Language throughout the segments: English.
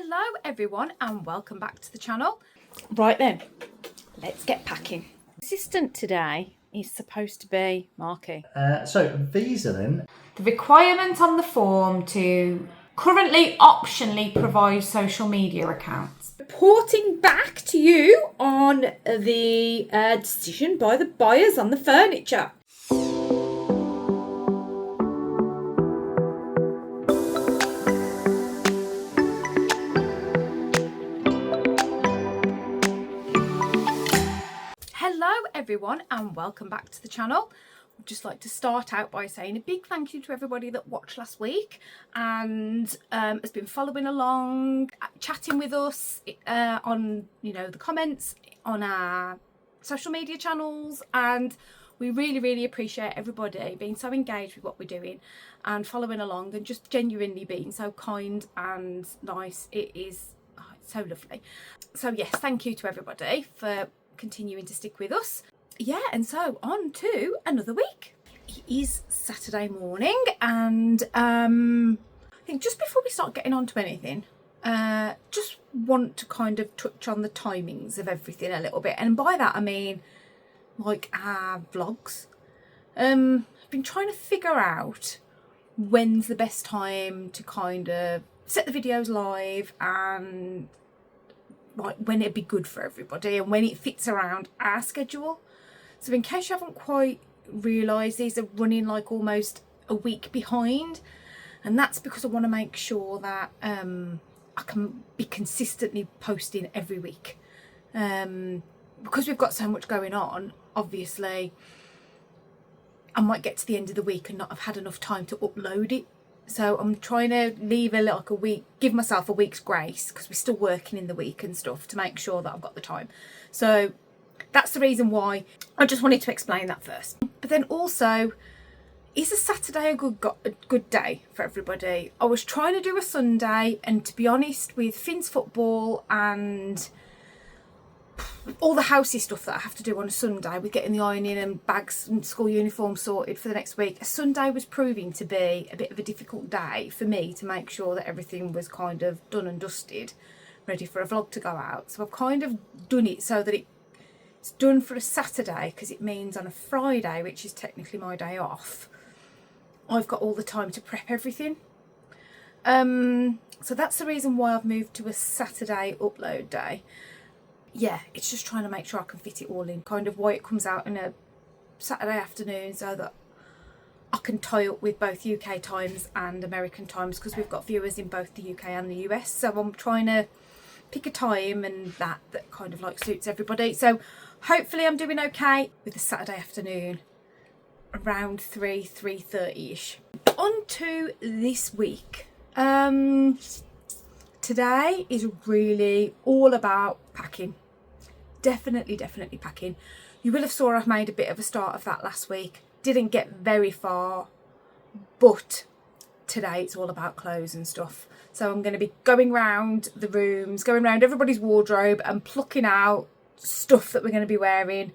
Hello everyone and welcome back to the channel. Right then, let's get packing. Assistant today is supposed to be Marky. So visa then. The requirement on the form to currently optionally provide social media accounts. Reporting back to you on the decision by the buyers on the furniture. Hello everyone and welcome back to the channel. I'd just like to start out by saying a big thank you to everybody that watched last week and has been following along, chatting with us on the comments on our social media channels, and we really appreciate everybody being so engaged with what we're doing and following along and just genuinely being so kind and nice. It's so lovely. So yes, thank you to everybody for continuing to stick with us. Yeah, and so on to another week. It is Saturday morning and I think just before we start getting on to anything, just want to kind of touch on the timings of everything a little bit, and by that I mean like our vlogs. I've been trying to figure out when's the best time to kind of set the videos live and like when it'd be good for everybody and when it fits around our schedule. So in case you haven't quite realised, these are running like almost a week behind, and that's because I want to make sure that I can be consistently posting every week. Because we've got so much going on, obviously I might get to the end of the week and not have had enough time to upload it. So I'm trying to leave like a week, give myself a week's grace, because we're still working in the week and stuff, to make sure that I've got the time. So that's the reason why I just wanted to explain that first. But then also, is a Saturday a good day for everybody? I was trying to do a Sunday, and to be honest, with Finn's football and all the housey stuff that I have to do on a Sunday, with getting the ironing and bags and school uniform sorted for the next week, a Sunday was proving to be a bit of a difficult day for me to make sure that everything was kind of done and dusted, ready for a vlog to go out. So I've kind of done it so that it's done for a Saturday, because it means on a Friday, which is technically my day off, I've got all the time to prep everything. So that's the reason why I've moved to a Saturday upload day. Yeah, it's just trying to make sure I can fit it all in, kind of why it comes out in a Saturday afternoon, so that I can tie up with both UK times and American times, because we've got viewers in both the UK and the US. So I'm trying to pick a time and that kind of like suits everybody. So hopefully I'm doing okay with the Saturday afternoon around 3:30ish. On to this week. Today is really all about packing. Definitely packing. You will have saw I've made a bit of a start of that last week. Didn't get very far, but today it's all about clothes and stuff. So I'm going to be going round the rooms, going round everybody's wardrobe and plucking out stuff that we're going to be wearing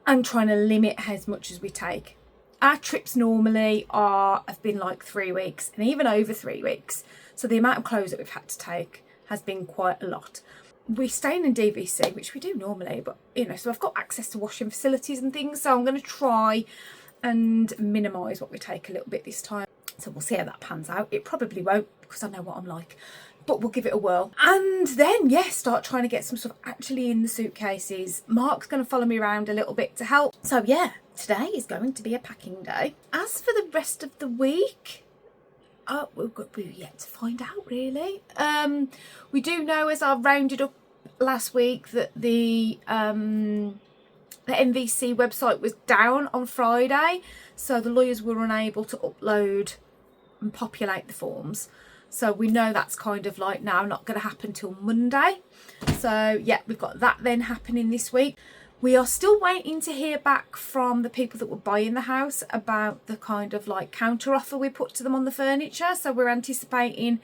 and trying to limit as much as we take. Our trips normally have been like 3 weeks and even over 3 weeks. So the amount of clothes that we've had to take has been quite a lot. We're staying in DVC, which we do normally, but so I've got access to washing facilities and things. So I'm going to try and minimise what we take a little bit this time. So we'll see how that pans out. It probably won't, because I know what I'm like, but we'll give it a whirl. And then, yeah, start trying to get some stuff actually in the suitcases. Mark's going to follow me around a little bit to help. So yeah, today is going to be a packing day. As for the rest of the week, we're yet to find out really. We do know, as I rounded up last week, that the NVC website was down on Friday, so the lawyers were unable to upload and populate the forms. So we know that's kind of like now not going to happen till Monday. So yeah, we've got that then happening this week. We are still waiting to hear back from the people that were buying the house about the kind of like counter offer we put to them on the furniture. So we're anticipating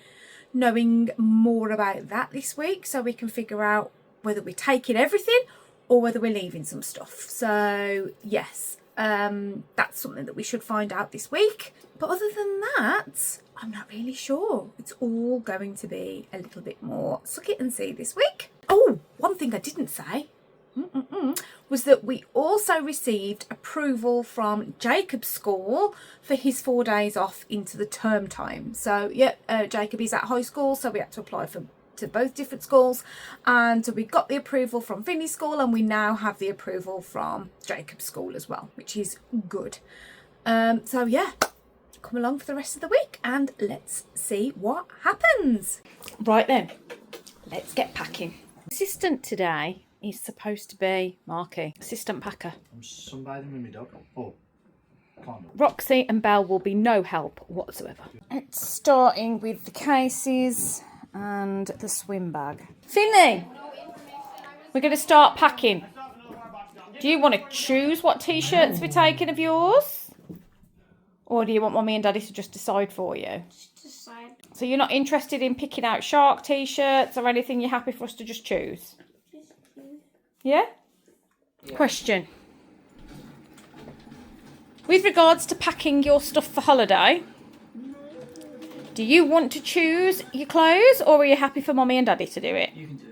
knowing more about that this week, so we can figure out whether we're taking everything or whether we're leaving some stuff. So yes, That's something that we should find out this week. But other than that, I'm not really sure. It's all going to be a little bit more suck it and see this week. Oh, one thing I didn't say was that we also received approval from Jacob's school for his 4 days off into the term time. So yeah, Jacob is at high school, so we had to apply to both different schools, and we got the approval from Vinny's school, and we now have the approval from Jacob's school as well, which is good. So yeah, come along for the rest of the week and let's see what happens. Right then, let's get packing. Assistant today is supposed to be Marky, assistant packer. I'm sunbathing with my dog. Oh, kind of. Roxy and Belle will be no help whatsoever. It's starting with the cases and the swim bag. Finley, we're going to start packing. Do you want to choose what t-shirts we're taking of yours? Or do you want Mummy and Daddy to just decide for you? Just decide. So you're not interested in picking out shark t-shirts or anything? You're happy for us to just choose? Yeah? Question. With regards to packing your stuff for holiday, do you want to choose your clothes or are you happy for Mummy and Daddy to do it? You can do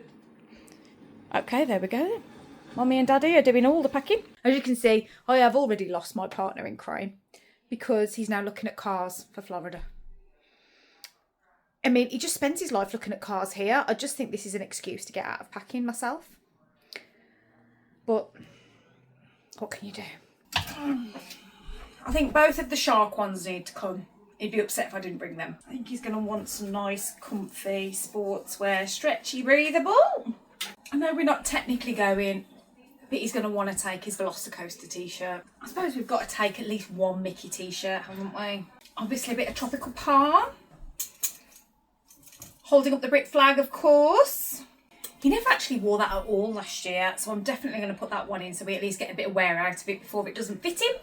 it. Okay, there we go then. Mummy and Daddy are doing all the packing. As you can see, I have already lost my partner in crime because he's now looking at cars for Florida. I mean, he just spends his life looking at cars here. I just think this is an excuse to get out of packing myself. But what can you do? I think both of the shark ones need to come. He'd be upset if I didn't bring them. I think he's going to want some nice, comfy sportswear, stretchy, breathable. I know we're not technically going, but he's going to want to take his Velocicoaster t-shirt. I suppose we've got to take at least one Mickey t-shirt, haven't we? Obviously a bit of tropical palm. Holding up the Brit flag, of course. He never actually wore that at all last year, so I'm definitely going to put that one in so we at least get a bit of wear out of it before it doesn't fit him.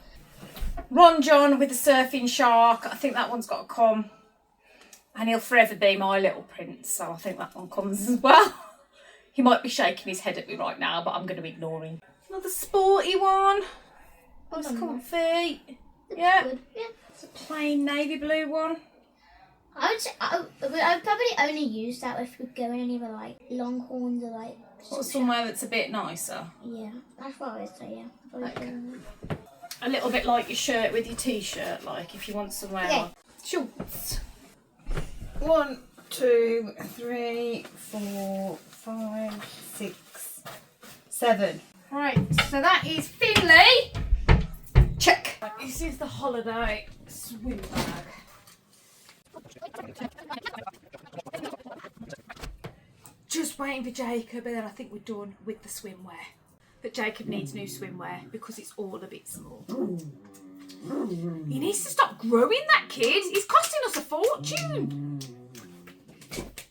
Ron John with the surfing shark. I think that one's got to come. And he'll forever be my little prince, so I think that one comes as well. He might be shaking his head at me right now, but I'm going to ignore him. Another sporty one. Looks comfy. Yeah. Good. Yeah. It's a plain navy blue one. I would say I would probably only use that if we're going anywhere like Longhorns or like. Or somewhere that's a bit nicer. Yeah, that's what I would say. Yeah. Okay. A little bit like your shirt with your t-shirt, like if you want somewhere Yeah. like shorts. 1, 2, 3, 4, 5, 6, 7. Right, so that is Finley. Check. Right, this is the holiday swim bag. Just waiting for Jacob, and then I think we're done with the swimwear. But Jacob needs new swimwear because it's all a bit small. He needs to stop growing, that kid. He's costing us a fortune.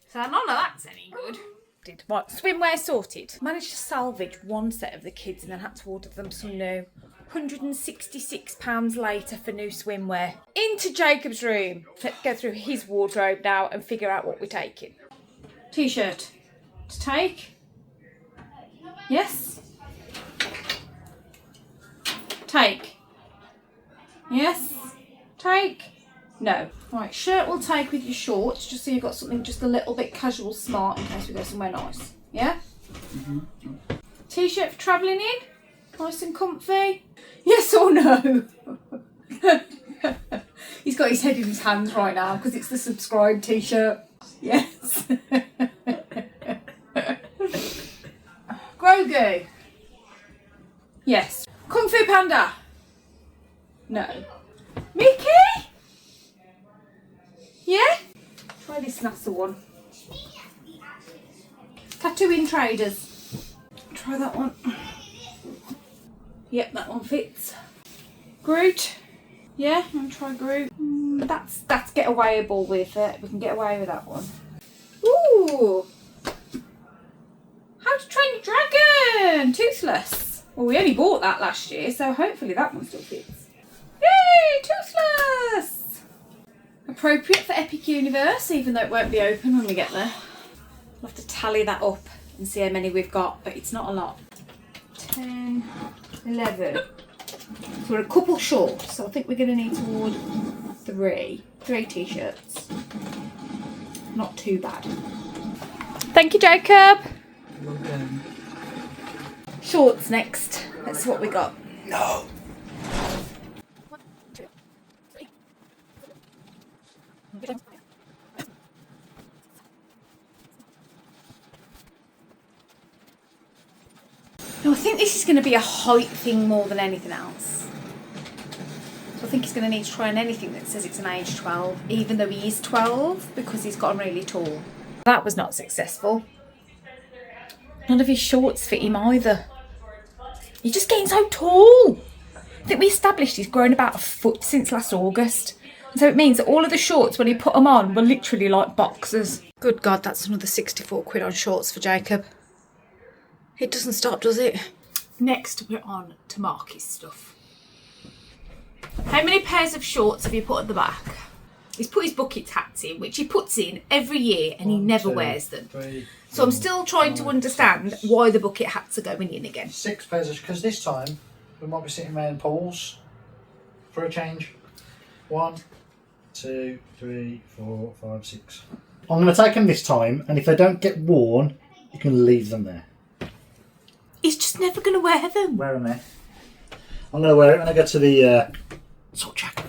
So none of that's any good. Right, swimwear sorted. Managed to salvage one set of the kids and then had to order them some new. £166 later for new swimwear. Into Jacob's room. Let's go through his wardrobe now and figure out what we're taking. T-shirt to take. Yes. Take. Yes. Take. No. Right, shirt we'll take with your shorts, just so you've got something just a little bit casual smart in case we go somewhere nice. Yeah? T-shirt for travelling in. Nice and comfy. Yes or no? He's got his head in his hands right now because it's the subscribe t-shirt. Yes. Grogu. Yes. Kung Fu Panda. No. Mickey? Yeah? Try this NASA one. Tattooing Traders. Try that one. Yep, that one fits. Groot. Yeah, I'm gonna try Groot. That's getawayable with it. We can get away with that one. Ooh. How to Train Your Dragon. Toothless. Well, we only bought that last year, so hopefully that one still fits. Yay, Toothless. Appropriate for Epic Universe, even though it won't be open when we get there. We'll have to tally that up and see how many we've got, but it's not a lot. 10, 11. So we're a couple short, so I think we're going to need to order three t-shirts. Not too bad. Thank you, Jacob. Shorts next. That's what we got. No. No, I think this is going to be a height thing more than anything else. So I think he's going to need to try on anything that says it's an age 12, even though he is 12, because he's gotten really tall. That was not successful. None of his shorts fit him either. He's just getting so tall. I think we established he's grown about a foot since last August. And so it means that all of the shorts, when he put them on, were literally like boxers. Good God, that's another 64 quid on shorts for Jacob. It doesn't stop, does it? Next, we're on to Marky's stuff. How many pairs of shorts have you put at the back? He's put his bucket hats in, which he puts in every year, and he never wears them. So I'm still trying to understand why the bucket hats are going in again. 6 pairs of, because this time we might be sitting around pools for a change. 1, 2, 3, 4, 5, 6. I'm going to take them this time, and if they don't get worn, you can leave them there. He's just never going to wear them. Wear them there. I'm going to wear it when I go to the salt shack.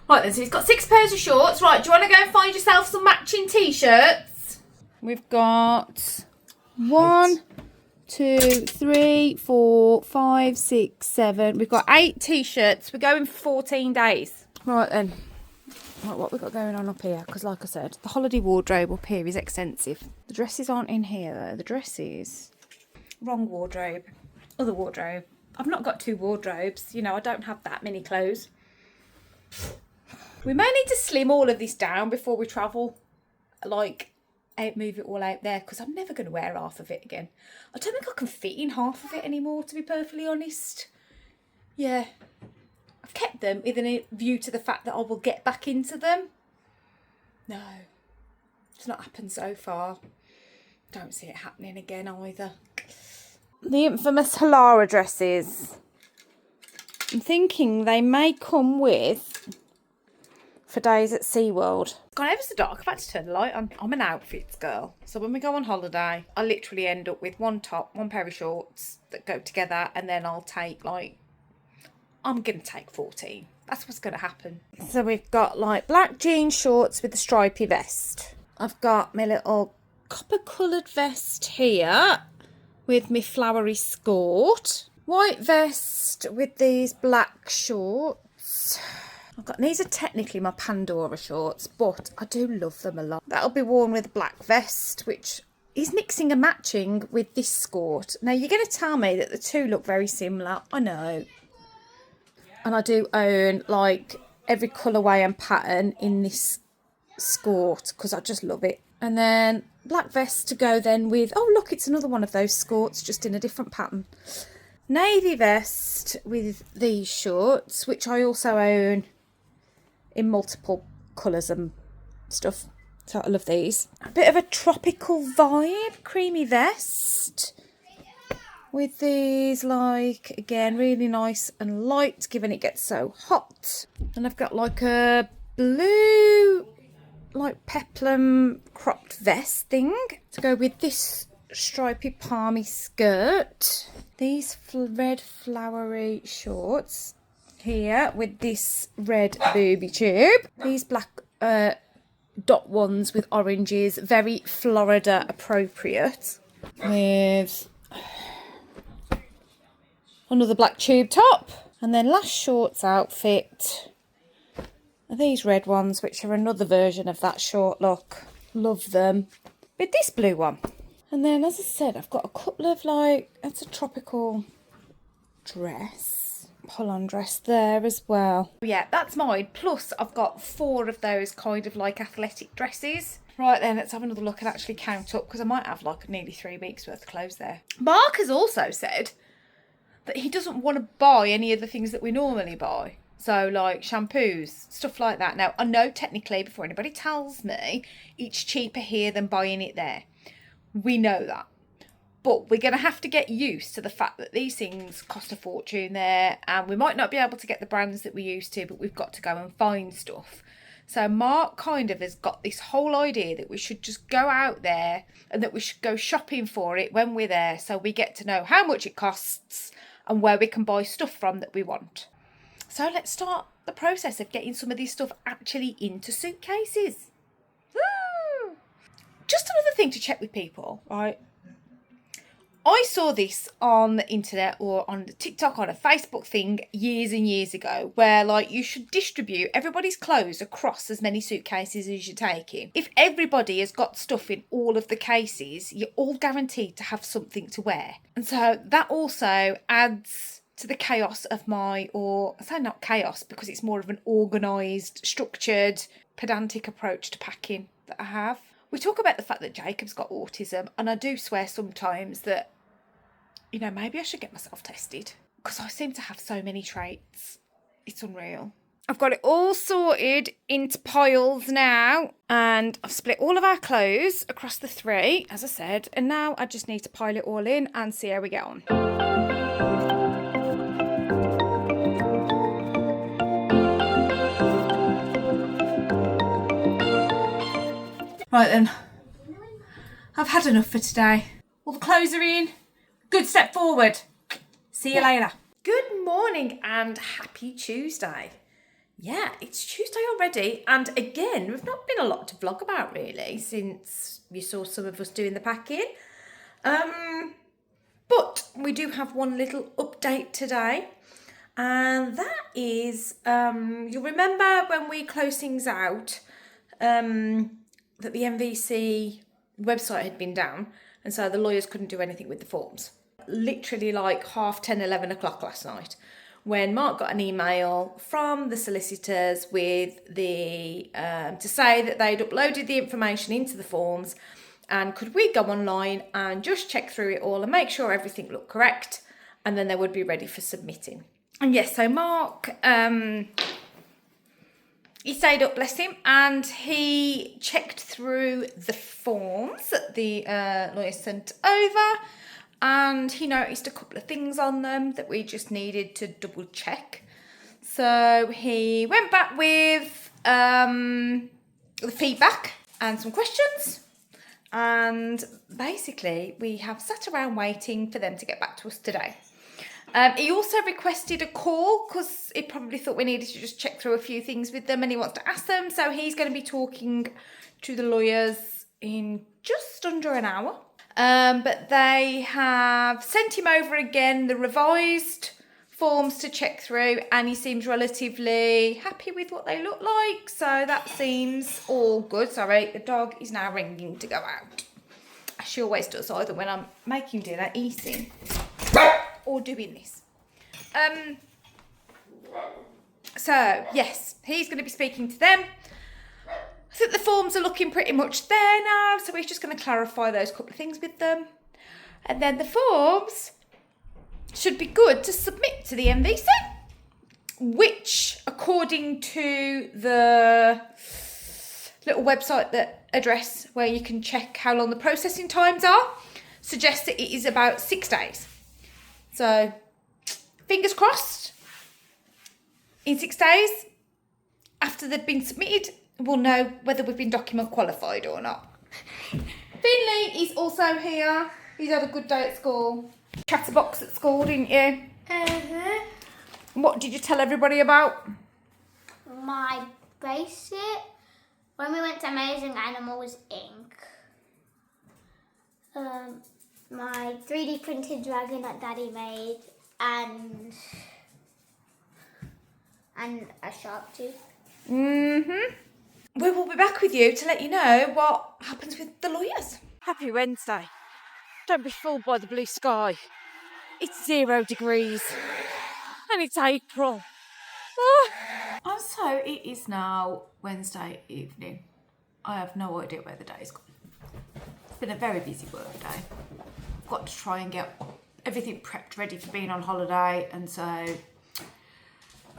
Right then, so he's got 6 pairs of shorts. Right, do you want to go and find yourself some matching t-shirts? We've got 1, 2, 3, 4, 5, 6, 7. We've got 8 t-shirts. We're going for 14 days. Right then. Right, what we've got going on up here, because like I said, the holiday wardrobe up here is extensive. The dresses aren't in here though. The dresses, wrong wardrobe, other wardrobe. I've not got 2 wardrobes, you know, I don't have that many clothes. We may need to slim all of this down before we travel, like move it all out there, because I'm never going to wear half of it again. I don't think I can fit in half of it anymore, to be perfectly honest. Yeah. I've kept them with a view to the fact that I will get back into them. No, it's not happened so far. Don't see it happening again either. The infamous Halara dresses. I'm thinking they may come with for days at SeaWorld. It's gone ever so dark. I've had to turn the light on. I'm an outfits girl. So when we go on holiday, I literally end up with 1 top, 1 pair of shorts that go together, and then I'll take I'm going to take 14. That's what's going to happen. So we've got like black jean shorts with the stripy vest. I've got my little copper coloured vest here with my flowery skirt. White vest with these black shorts. These are technically my Pandora shorts, but I do love them a lot. That'll be worn with a black vest, which is mixing and matching with this skirt. Now you're going to tell me that the two look very similar. I know. And I do own like every colourway and pattern in this skirt because I just love it. And then black vest to go then with, oh look, it's another one of those skirts just in a different pattern. Navy vest with these shorts, which I also own in multiple colours and stuff. So I love these. A bit of a tropical vibe, creamy vest. With these, like, again, really nice and light, given it gets so hot. And I've got, like, a blue, like, peplum cropped vest thing to go with this stripy palmy skirt. These red flowery shorts here with this red booby tube. These black dot ones with oranges, very Florida appropriate. With another black tube top. And then last shorts outfit are these red ones, which are another version of that short look. Love them. With this blue one. And then, as I said, I've got a couple of, like, that's a tropical dress. Pull-on dress there as well. Yeah, that's mine. Plus, I've got 4 of those kind of, like, athletic dresses. Right then, let's have another look and actually count up, because I might have, like, nearly 3 weeks worth of clothes there. Mark has also said that he doesn't want to buy any of the things that we normally buy. So, like, shampoos, stuff like that. Now, I know technically, before anybody tells me, it's cheaper here than buying it there. We know that. But we're going to have to get used to the fact that these things cost a fortune there, and we might not be able to get the brands that we used to, but we've got to go and find stuff. So Mark kind of has got this whole idea that we should just go out there and that we should go shopping for it when we're there, so we get to know how much it costs and where we can buy stuff from that we want. So let's start the process of getting some of this stuff actually into suitcases. Woo! Just another thing to check with people, right? I saw this on the internet or on the TikTok, on a Facebook thing years and years ago, where like you should distribute everybody's clothes across as many suitcases as you're taking. If everybody has got stuff in all of the cases, you're all guaranteed to have something to wear. And so that also adds to the chaos of or I say not chaos because it's more of an organised, structured, pedantic approach to packing that I have. We talk about the fact that Jacob's got autism, and I do swear sometimes that, you know, maybe I should get myself tested because I seem to have so many traits. It's unreal. I've got it all sorted into piles now, and I've split all of our clothes across the 3, as I said, and now I just need to pile it all in and see how we get on. Right then, I've had enough for today. All the clothes are in. Good step forward. See you later. Good morning and happy Tuesday. Yeah, it's Tuesday already, and again, we've not been a lot to vlog about really since you saw some of us doing the packing. But we do have one little update today, and that is, you'll remember when we closed things out, that the MVC website had been down, and so the lawyers couldn't do anything with the forms. Literally like 10:30, 11 o'clock last night, when Mark got an email from the solicitors with the to say that they'd uploaded the information into the forms, and could we go online and just check through it all and make sure everything looked correct, and then they would be ready for submitting. And yes, so Mark, he stayed up, bless him, and he checked through the forms that the lawyer sent over, and he noticed a couple of things on them that we just needed to double check. So he went back with the feedback and some questions, and basically we have sat around waiting for them to get back to us today. He also requested a call because he probably thought we needed to just check through a few things with them, and he wants to ask them. So he's going to be talking to the lawyers in just under an hour. But they have sent him over again the revised forms to check through, and he seems relatively happy with what they look like. So that seems all good. Sorry, the dog is now ringing to go out. She always does, either when I'm making dinner, eating, or doing this. So yes, he's going to be speaking to them. I think the forms are looking pretty much there now, so he's just going to clarify those couple of things with them, and then the forms should be good to submit to the MVC, which, according to the little website address where you can check how long the processing times are, suggests that it is about 6 days. So, fingers crossed, in 6 days, after they've been submitted, we'll know whether we've been document qualified or not. Finley is also here. He's had a good day at school. Chatterbox at school, didn't you? Uh-huh. What did you tell everybody about? My basic, when we went to Amazing Animals Inc. My 3D printed dragon that Daddy made, and a shark tooth. Mm-hmm. We will be back with you to let you know what happens with the lawyers. Happy Wednesday. Don't be fooled by the blue sky. It's 0 degrees. And it's April. And so it is now Wednesday evening. I have no idea where the day's gone. It's been a very busy work day. I've got to try and get everything prepped ready for being on holiday, and so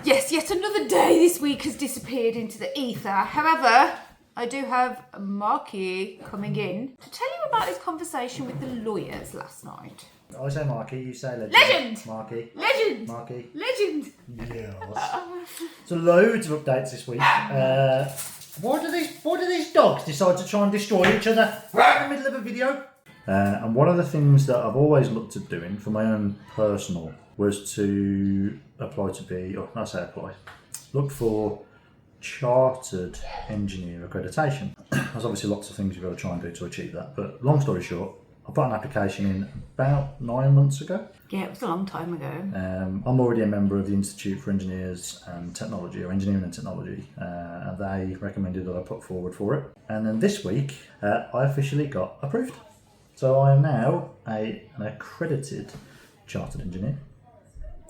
yes, yet another day this week has disappeared into the ether. However, I do have Marky coming in to tell you about his conversation with the lawyers last night. I say Marky, you say legend. Legend! Marky. Legend! Marky. Legend! Yes. So loads of updates this week. Why do these dogs decide to try and destroy each other right in the middle of a video? And one of the things that I've always looked at doing for my own personal was to apply to be, or I say apply, look for chartered engineer accreditation. There's obviously lots of things you've got to try and do to achieve that, but long story short, I put an application in about 9 months ago. Yeah, it was a long time ago. I'm already a member of the Institute for Engineers and Technology, or Engineering and Technology, and they recommended that I put forward for it. And then this week, I officially got approved. So I am now an accredited chartered engineer.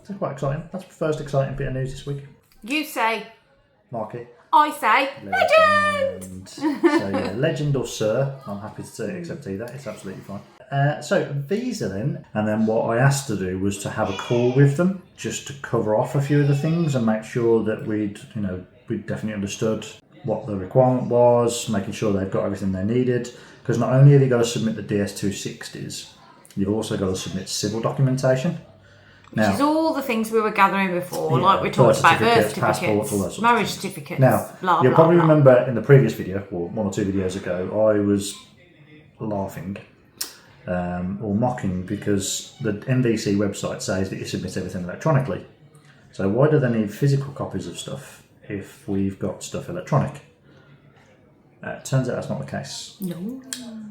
So quite exciting. That's the first exciting bit of news this week. You say, Marky. I say, legend! So yeah, legend or sir, I'm happy to accept either, it's absolutely fine. So visa then, and then what I asked to do was to have a call with them, just to cover off a few of the things and make sure that we'd definitely understood what the requirement was, making sure they've got everything they needed, because not only have you got to submit the DS260s, you've also got to submit civil documentation. Which is all the things we were gathering before, Yeah, like we talked about birth passports, all that certificates, sort of marriage things. certificates, Now, blah, you'll blah, probably blah. remember in the previous video, or 1 or 2 videos ago, I was laughing or mocking because the NVC website says that you submit everything electronically. So why do they need physical copies of stuff if we've got stuff electronic? Turns out that's not the case. No.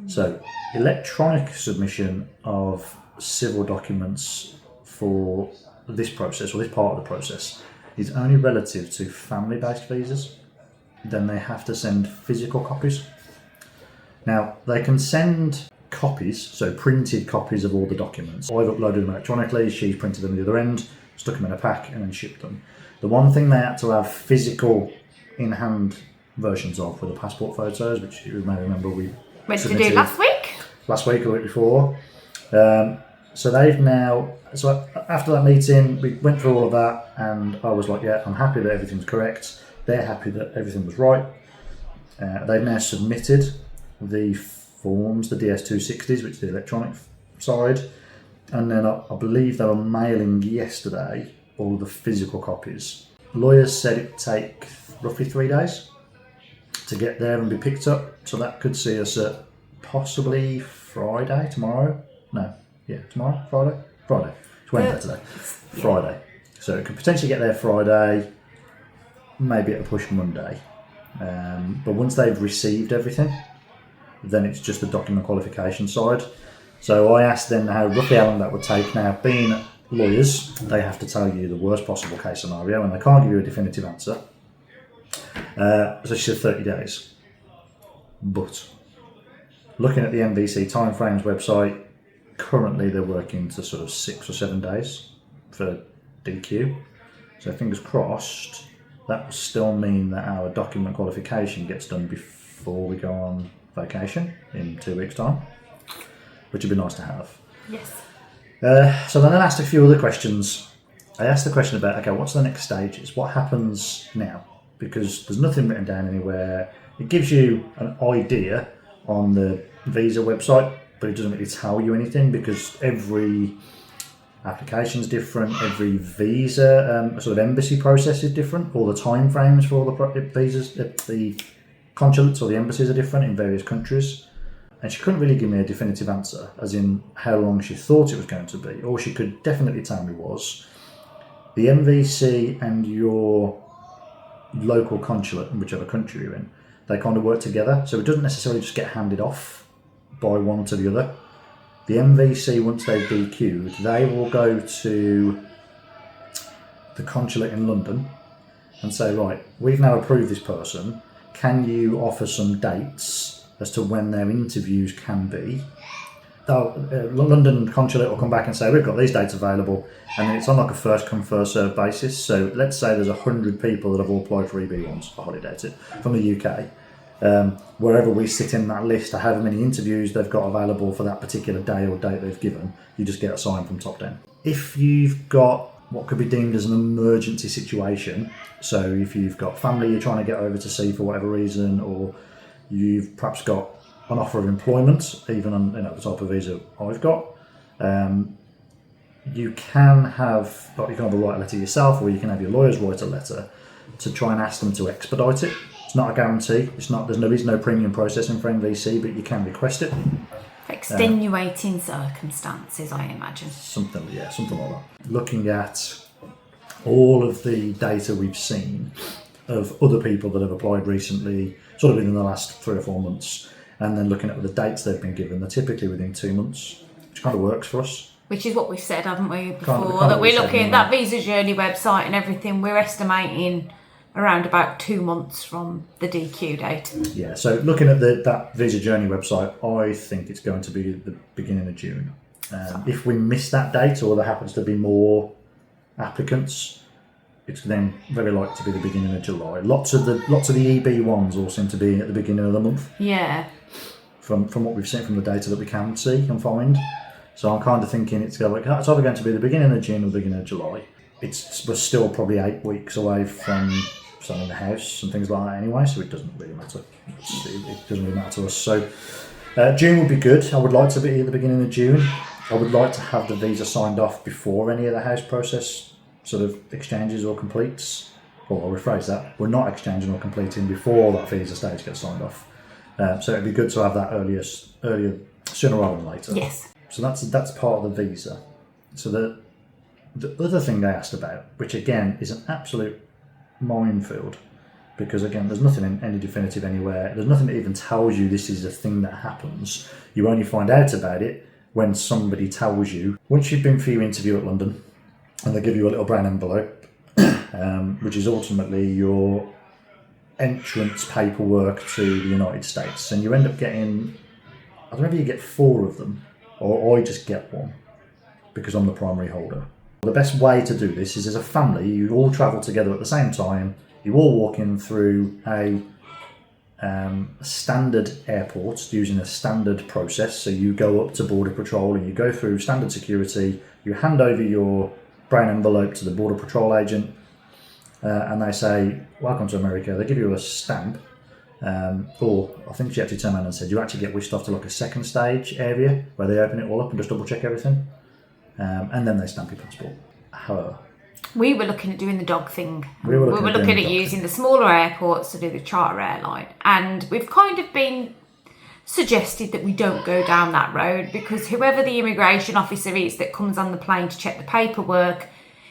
So electronic submission of civil documents for this process, or this part of the process, is only relative to family-based visas. Then they have to send physical copies. Now, they can send copies, so printed copies of all the documents. I've uploaded them electronically, she's printed them at the other end, stuck them in a pack and then shipped them. The one thing they had to have physical in-hand versions of were the passport photos, which you may remember we Went to submitted do last week. last week or the week before. So they've now, so after that meeting, we went through all of that and I was like, yeah, I'm happy that everything's correct. They're happy that everything was right. They've now submitted the forms, the DS260s, which is the electronic side. And then I believe they were mailing yesterday all the physical copies. Lawyers said it would take roughly 3 days to get there and be picked up. So that could see us at possibly Friday, tomorrow. No. Yeah, tomorrow? Friday. It's Wednesday today. Friday. So it could potentially get there Friday, maybe at a push Monday. But once they've received everything, then it's just the document qualification side. So I asked them roughly how long that would take. Now, being lawyers, they have to tell you the worst possible case scenario, and they can't give you a definitive answer. So she said 30 days. But looking at the NVC timeframes website, currently they're working to sort of 6 or 7 days for DQ. So fingers crossed, that will still mean that our document qualification gets done before we go on vacation in 2 weeks' time, which would be nice to have. Yes. So then I asked a few other questions. I asked the question about, okay, what's the next stages? What happens now? Because there's nothing written down anywhere. It gives you an idea on the visa website, but it doesn't really tell you anything because every application is different, every visa sort of embassy process is different, all the time frames for all the visas, the consulates or the embassies are different in various countries. And she couldn't really give me a definitive answer, as in how long she thought it was going to be. All she could definitely tell me was the MVC and your local consulate in whichever country you're in, they kind of work together. So it doesn't necessarily just get handed off by one to the other. The MVC, once they've DQ'd, they will go to the consulate in London and say, right, we've now approved this person. Can you offer some dates as to when their interviews can be? London consulate will come back and say, we've got these dates available, and then it's on like a first come first served basis. So let's say there's 100 people that have all applied for EB1s, I holiday it, from the UK. Wherever we sit in that list to however many interviews they've got available for that particular day or date they've given, you just get assigned from top down. If you've got what could be deemed as an emergency situation, so if you've got family you're trying to get over to see for whatever reason, or you've perhaps got an offer of employment, even on the type of visa I've got. You can have a write a letter yourself, or you can have your lawyers write a letter to try and ask them to expedite it. It's not a guarantee. There's no premium processing for NVC, but you can request it. Extenuating circumstances, I imagine. Something like that. Looking at all of the data we've seen of other people that have applied recently, sort of within the last 3 or 4 months, and then looking at the dates they've been given, they're typically within 2 months, which kind of works for us. Which is what we've said, haven't we, before? Kind of that we're looking at that Visa Journey website and everything, we're estimating around about 2 months from the DQ date. Yeah, so looking at that Visa Journey website, I think it's going to be the beginning of June. If we miss that date, or there happens to be more applicants, it's then very likely to be the beginning of July. Lots of the EB ones all seem to be at the beginning of the month. Yeah. From what we've seen from the data that we can see and find. So I'm kind of thinking it's either going to be the beginning of June or the beginning of July. We're still probably 8 weeks away from selling the house and things like that anyway, so it doesn't really matter. It doesn't really matter to us. So June would be good. I would like to be at the beginning of June. I would like to have the visa signed off before any of the house process sort of exchanges or completes. Or I'll rephrase that. We're not exchanging or completing before that visa stage gets signed off. So it'd be good to have that earlier, sooner rather than later. Yes. So that's part of the visa. So the other thing they asked about, which again is an absolute minefield, because again there's nothing in any definitive anywhere. There's nothing that even tells you this is a thing that happens. You only find out about it when somebody tells you. Once you've been for your interview at London, and they give you a little brown envelope, which is ultimately your entrance paperwork to the United States, and you end up getting, I don't know if you get 4 of them, or I just get 1, because I'm the primary holder. The best way to do this is as a family, you all travel together at the same time, you all walk in through a standard airport using a standard process. So you go up to Border Patrol and you go through standard security, you hand over your brown envelope to the Border Patrol agent, and they say, "Welcome to America." They give you a stamp, or I think she actually turned around and said you actually get whisked off to like a second stage area where they open it all up and just double check everything, and then they stamp your passport. However, we were looking at doing the dog thing. We were looking at using the smaller airports to do the charter airline, and we've kind of been suggested that we don't go down that road, because whoever the immigration officer is that comes on the plane to check the paperwork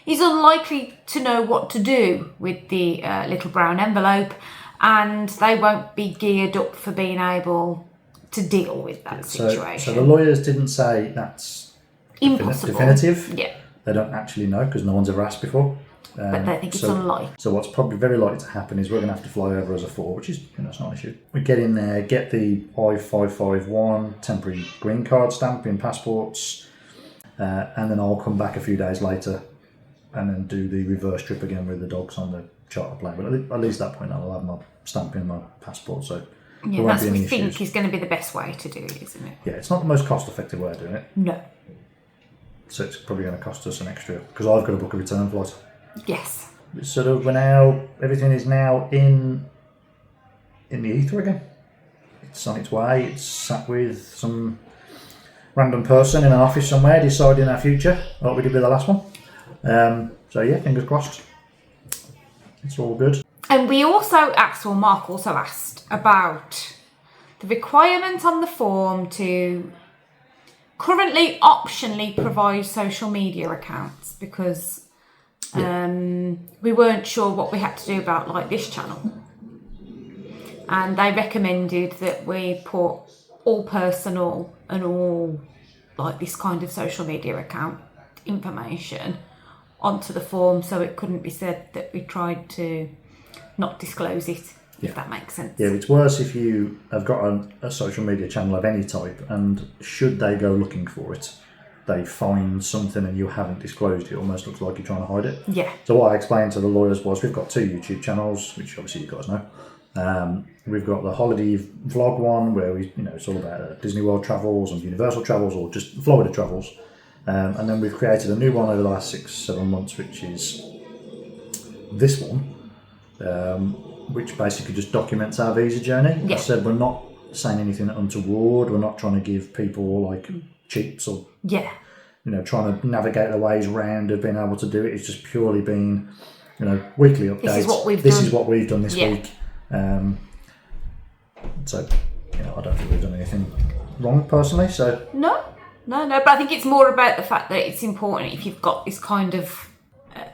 is unlikely to know what to do with the little brown envelope, and they won't be geared up for being able to deal with that situation. So the lawyers didn't say that's impossible. Definitive. Yeah. They don't actually know because no one's ever asked before. But they think it's unlikely. So what's probably very likely to happen is we're going to have to fly over as a 4, which is, it's not an issue. We get in there, get the I-551 temporary green card stamp in passports, and then I'll come back a few days later and then do the reverse trip again with the dogs on the charter plane. But at least at that point I'll have my stamp in my passport, so yeah, that's what we think is going to be the best way to do it, isn't it? Yeah, it's not the most cost-effective way of doing it. No. So it's probably going to cost us an extra, because I've got to book a return flight. Yes. Sort of everything is now in the ether again. It's on its way. It's sat with some random person in an office somewhere deciding our future, like we did with the last one. So yeah, fingers crossed. It's all good. And we also asked, or Mark also asked, about the requirement on the form to currently optionally provide social media accounts, because we weren't sure what we had to do about like this channel, and they recommended that we put all personal and all like this kind of social media account information onto the form, so it couldn't be said that we tried to not disclose it, if that makes sense. Yeah, it's worse if you have got a social media channel of any type, and should they go looking for it, they find something and you haven't disclosed it. Almost looks like you're trying to hide it. Yeah. So what I explained to the lawyers was we've got 2 YouTube channels, which obviously you guys know. We've got the holiday vlog one where we, it's all about Disney World travels and Universal travels, or just Florida travels. And then we've created a new one over the last 6-7 months, which is this one, which basically just documents our visa journey. Yeah. I said we're not saying anything untoward. We're not trying to give people like cheats or Yeah. trying to navigate the ways around of being able to do it. It's just purely been, weekly updates. This is what we've This done. is what we've done this Yeah. week. So, I don't think we've done anything wrong personally. So No. But I think it's more about the fact that it's important if you've got this kind of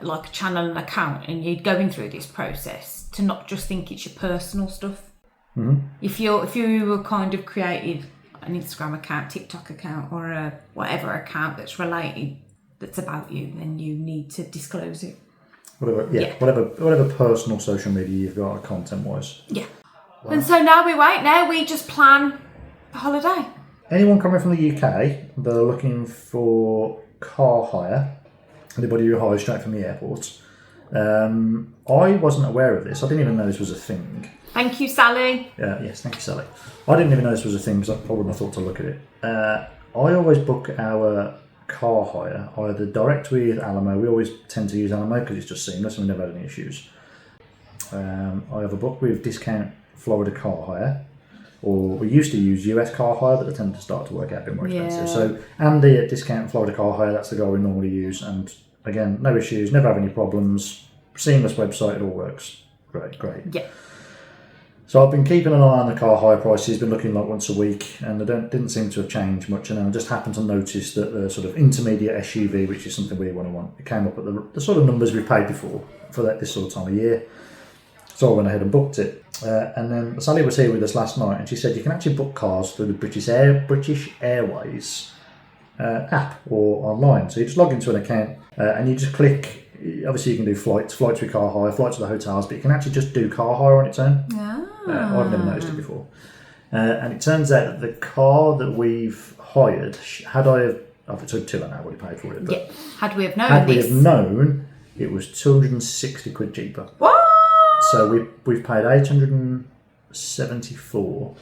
like a channel and account and you're going through this process to not just think it's your personal stuff. Mm-hmm. If you were kind of created an Instagram account, TikTok account, or a whatever account that's related, that's about you, then you need to disclose it. Whatever personal social media you've got, content wise. Yeah. Wow. And so now we wait. Now we just plan a holiday. Anyone coming from the UK that are looking for car hire, anybody who hires straight from the airport, I wasn't aware of this. I didn't even know this was a thing. Thank you, Sally. Yes, thank you, Sally. I didn't even know this was a thing because I probably wouldn't have thought to look at it. I always book our car hire either direct with Alamo. We always tend to use Alamo because it's just seamless and we've never had any issues. I have a book with Discount Florida Car Hire, or we used to use US Car Hire, but they tend to start to work out a bit more expensive. Yeah. So Andy at Discount Florida Car Hire, that's the guy we normally use, and again, no issues, never have any problems, seamless website, it all works. Great. Yeah. So I've been keeping an eye on the car hire prices, been looking like once a week, and they didn't seem to have changed much. And then I just happened to notice that the sort of intermediate SUV, which is something we want, it came up at the sort of numbers we've paid before for this sort of time of year. So I went ahead and booked it. And then Sally was here with us last night, and she said you can actually book cars through the British Airways app or online. So you just log into an account and you just click. Obviously, you can do flights with car hire, flights to the hotels, but you can actually just do car hire on its own. I've never noticed it before. And it turns out that the car that we've hired, it took too long, I would have paid for it. But Had we have known had this. we have known, it was 260 quid cheaper. What? So we've paid £874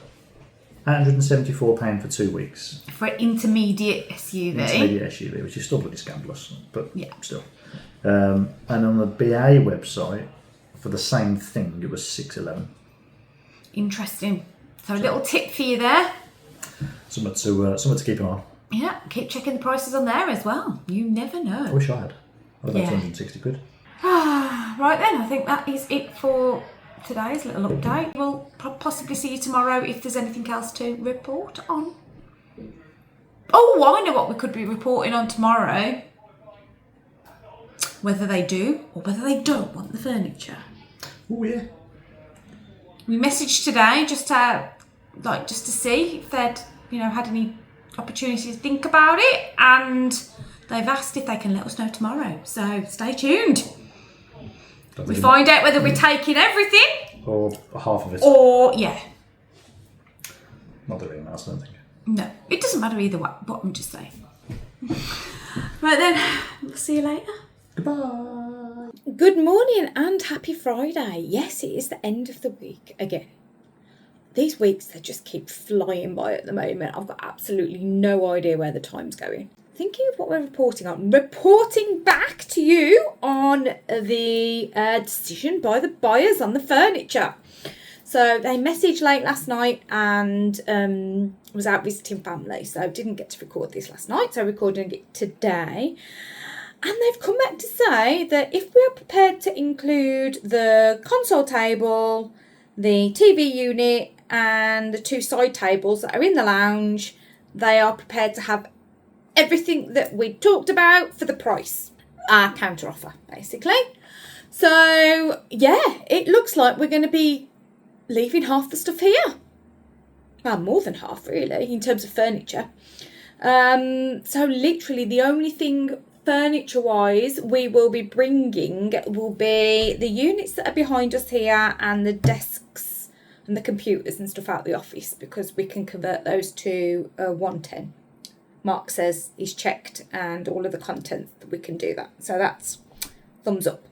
£874 for 2 weeks. For an intermediate SUV. Intermediate SUV, which is still bloody scandalous, but Yeah. still. And on the BA website, for the same thing, it was 611. Interesting. So a little tip for you there. Something to keep an eye on. Yeah, keep checking the prices on there as well. You never I know. wish I had. I'd have Yeah. 260 quid. Right then, I think that is it for today's little update. We'll possibly see you tomorrow if there's anything else to report on. Oh, I know what we could be reporting on tomorrow. Whether they do or whether they don't want the furniture. Oh yeah. We messaged today just to see if they'd had any opportunity to think about it, and they've asked if they can let us know tomorrow. So stay tuned. We find out whether we're taking everything or half of it. or yeah. Not that it really matters, I don't think. No, it doesn't matter either way. But I'm just saying. Right then, we'll see you later. Goodbye. Good morning and happy Friday. Yes, it is the end of the week again. These weeks, they just keep flying by at the moment. I've got absolutely no idea where the time's going. Thinking of what we're reporting on. Reporting back to you on the decision by the buyers on the furniture. So they messaged late last night and was out visiting family. So didn't get to record this last night. So recording it today. And they've come back to say that if we are prepared to include the console table, the TV unit and the 2 side tables that are in the lounge, they are prepared to have everything that we talked about for the price. Our counter offer, basically. So, yeah, it looks like we're going to be leaving half the stuff here. Well, more than half, really, in terms of furniture. So, literally, the only thing furniture-wise we will be bringing will be the units that are behind us here and the desks and the computers and stuff out the office, because we can convert those to 110. Mark says he's checked and all of the content that we can do that. So that's thumbs up.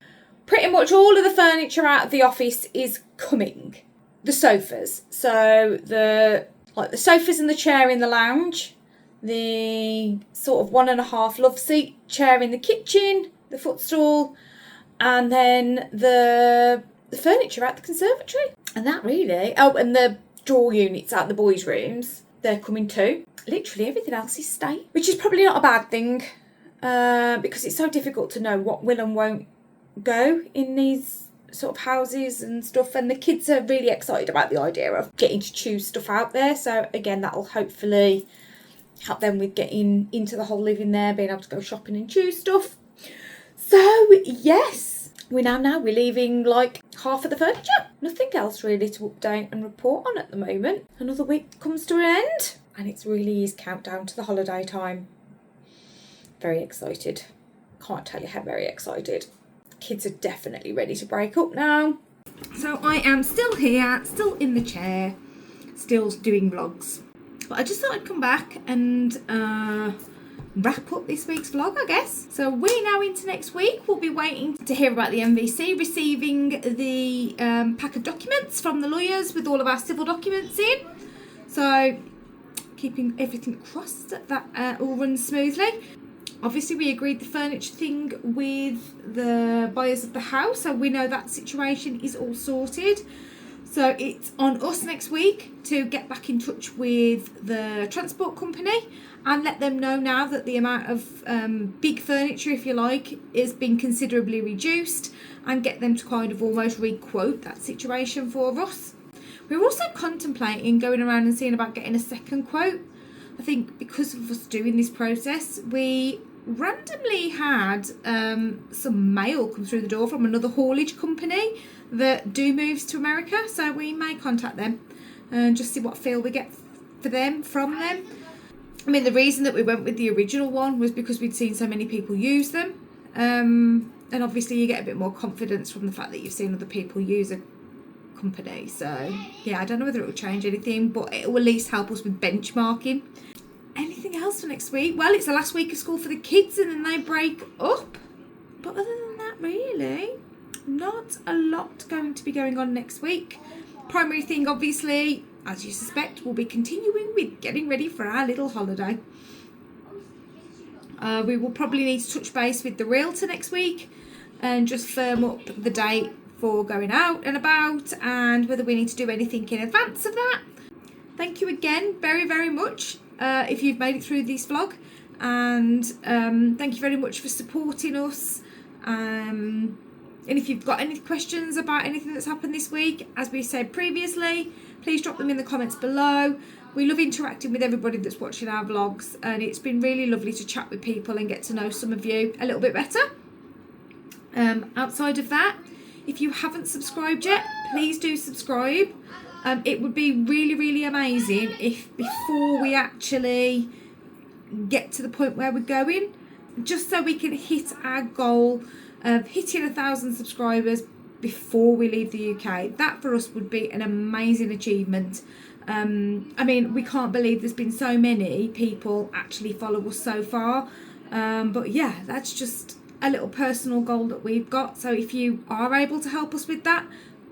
Pretty much all of the furniture out of the office is coming. The sofas. So the sofas and the chair in the lounge, the sort of 1.5 love seat chair in the kitchen, the footstool, and then the the furniture out the conservatory. And that really, oh, and the drawer units out the boys' rooms, they're coming too. Literally everything else is staying, which is probably not a bad thing, because it's so difficult to know what will and won't go in these sort of houses and stuff, and the kids are really excited about the idea of getting to choose stuff out there. So again, that'll hopefully help them with getting into the whole living there, being able to go shopping and choose stuff. So yes, we're leaving like half of the furniture. Nothing else really to update and report on at the moment. Another week comes to an end, and it's really is countdown to the holiday time. Very excited. Can't tell you how very excited. Kids are definitely ready to break up now. So I am still here, still in the chair, still doing vlogs. But I just thought I'd come back and wrap up this week's vlog, I guess. So we're now into next week. We'll be waiting to hear about the MVC receiving the pack of documents from the lawyers with all of our civil documents in. So keeping everything crossed that all runs smoothly. Obviously, we agreed the furniture thing with the buyers of the house, so we know that situation is all sorted. So it's on us next week to get back in touch with the transport company and let them know now that the amount of big furniture, if you like, is being considerably reduced, and get them to kind of almost re-quote that situation for us. We're also contemplating going around and seeing about getting a second quote. I think because of us doing this process, we randomly had some mail come through the door from another haulage company that do moves to America, so we may contact them and just see what feel we get from them. I mean, the reason that we went with the original one was because we'd seen so many people use them, and obviously you get a bit more confidence from the fact that you've seen other people use a company. So yeah, I don't know whether it will change anything, but it will at least help us with benchmarking. Anything else for next week? Well, it's the last week of school for the kids and then they break up. But other than that, really, not a lot going to be going on next week. Primary thing, obviously, as you suspect, will be continuing with getting ready for our little holiday. We will probably need to touch base with the realtor next week and just firm up the date for going out and about, and whether we need to do anything in advance of that. Thank you again very, very much if you've made it through this vlog, and thank you very much for supporting us. And if you've got any questions about anything that's happened this week, as we said previously, please drop them in the comments below. We love interacting with everybody that's watching our vlogs, and it's been really lovely to chat with people and get to know some of you a little bit better. Outside of that, if you haven't subscribed yet, please do subscribe. It would be really, really amazing if before we actually get to the point where we're going, just so we can hit our goal of hitting 1,000 subscribers before we leave the UK. That for us would be an amazing achievement. I mean, we can't believe there's been so many people actually follow us so far. But yeah, that's just a little personal goal that we've got. So if you are able to help us with that,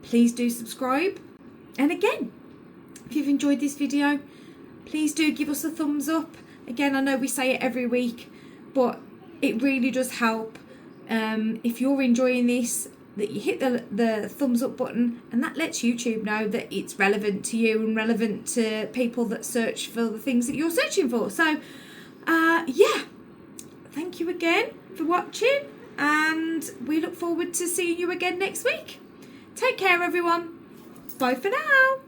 please do subscribe. And again, if you've enjoyed this video, please do give us a thumbs up. Again, I know we say it every week, but it really does help. If you're enjoying this, that you hit the thumbs up button, and that lets YouTube know that it's relevant to you and relevant to people that search for the things that you're searching for. So yeah, thank you again for watching, and we look forward to seeing you again next week. Take care, everyone. Bye for now.